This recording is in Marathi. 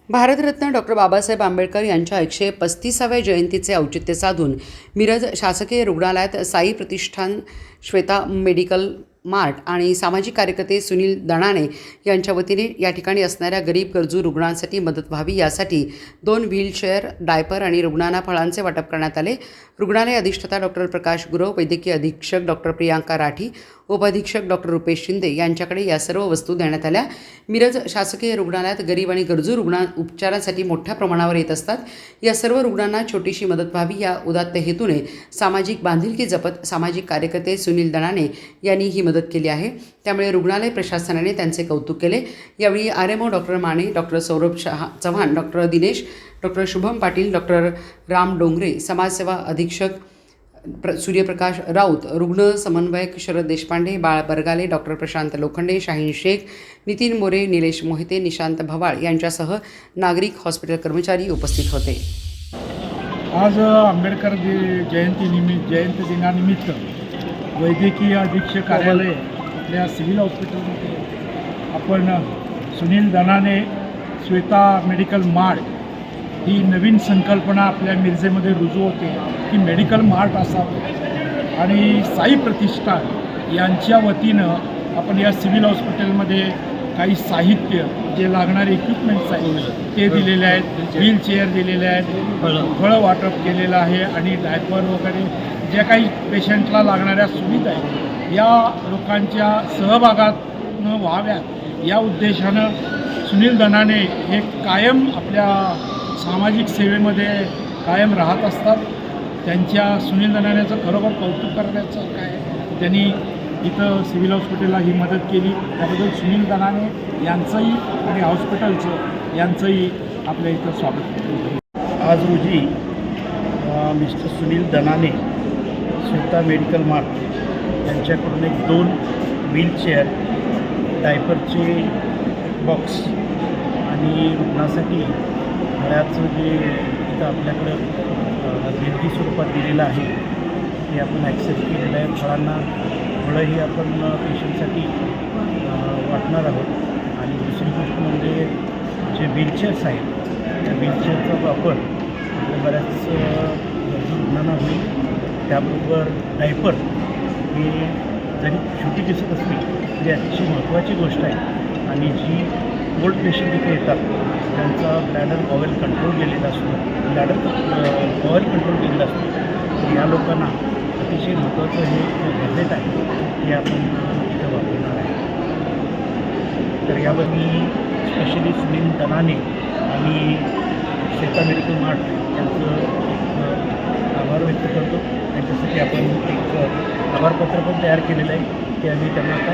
भारतरत्न डॉक्टर बाबासाहेब आंबेडकर यांच्या 135व्या जयंतीचे औचित्य साधून मिरज शासकीय रुग्णालयात साई प्रतिष्ठान, श्वेता मेडिकल मार्ट आणि सामाजिक कार्यकर्ते सुनील दणाने यांच्या वतीने या ठिकाणी असणाऱ्या गरीब गरजू रुग्णांसाठी मदत व्हावी यासाठी 2 व्हीलचेअर, डायपर आणि रुग्णांना फळांचे वाटप करण्यात आले। रुग्णालय अधिष्ठाता डॉक्टर प्रकाश गुरव, वैद्यकीय अधीक्षक डॉक्टर प्रियांका राठी, उपअधीक्षक डॉक्टर रुपेश शिंदे यांच्याकडे या सर्व वस्तू देण्यात आल्या। मिरज शासकीय रुग्णालयात गरीब आणि गरजू रुग्ण उपचारासाठी मोठ्या प्रमाणावर येत असतात। या सर्व रुग्णांना छोटीशी मदत व्हावी या उदात्त हेतूने सामाजिक बांधिलकी जपत सामाजिक कार्यकर्ते सुनील दणाने यांनी ही मदत केली आहे। त्यामुळे रुग्णालय प्रशासनाने त्यांचे कौतुक केले। यावेळी RMO doctor Mane, doctor Saurabh Chavan, doctor Dinesh, doctor Shubham Patil, doctor Ram Dongre, समाजसेवा अधीक्षक सूर्यप्रकाश राऊत, रुग्ण समन्वयक शरद देशपांडे, बाळ बरगाले, डॉक्टर प्रशांत लोखंडे, शाहीन शेख, नितीन मोरे, निलेश मोहिते, निशांत भवाळ यांच्यासह नागरिक हॉस्पिटल कर्मचारी उपस्थित होते। आज आंबेडकर जयंती दिनानिमित्त वैद्यकीय अधीक्षक कार्यालय आपल्या सिव्हिल हॉस्पिटलमध्ये आपण सुनील दणाने श्वेता मेडिकल मार्ट ही नवीन संकल्पना आपल्या मिरजेमध्ये रुजू होते की मेडिकल मार्ट असावं आणि साई प्रतिष्ठान यांच्या वतीनं आपण या सिव्हिल हॉस्पिटलमध्ये काही साहित्य जे लागणारे इक्विपमेंट्स आहेत ते दिलेले आहेत, व्हीलचेअर दिलेले आहेत, फळं वाटप केलेलं आहे आणि डायपर वगैरे ज्या काही पेशंटला लागणाऱ्या सुविधा आहेत या लोकांच्या सहभागातून व्हाव्यात या उद्देशानं सुनील दणाने हे कायम आपल्या सामाजिक सेवेमध्ये कायम राहत असतात। त्यांच्या सुनील दणानेचं खरोखर कौतुक करण्याचं काय त्यांनी इथं सिव्हिल हॉस्पिटलला ही मदत केली त्याबद्दल सुनील दणाने यांचंही आणि हॉस्पिटलचं यांचंही आपल्या इथं स्वागत केलं। आज रोजी Mr Sunil Danane Shweta medical mart यांच्याकडून 2 व्हीलचेअर, डायपरचे बॉक्स आणि रुग्णासाठी फळाचं जे इथं आपल्याकडं देणगी स्वरूपात दिलेलं आहे ते आपण ॲक्सेप्ट केलेलं आहे। फळं ही आपण पेशंटसाठी वाटणार आहोत आणि दुसरी गोष्ट म्हणजे जे व्हीलचेअर्स आहेत त्या व्हीलचेअरचा वापर बऱ्याच गरजू रुग्णांना होईल। त्याबरोबर डायपर ही जरी छोटी दिसत असली तरी अतिशय महत्त्वाची गोष्ट आहे आणि जी ओल्ड पेशंट इथे येतात त्यांचा ब्लॅडर ऑइल कंट्रोल केलेला असतो, ऑइल कंट्रोल केलेला असतो, तर या लोकांना अतिशय महत्त्वाचं हे गॅजेट आहे ते आपण इथं वापरणार आहे। तर यावर मी स्पेशली सुनील दणाने आणि श्वेता मेडिकल मार्ट यांचं एक आभार व्यक्त करतो। त्यांच्यासाठी आपण एक आभारपत्र पण तयार केलेलं आहे ते आम्ही त्यांना आता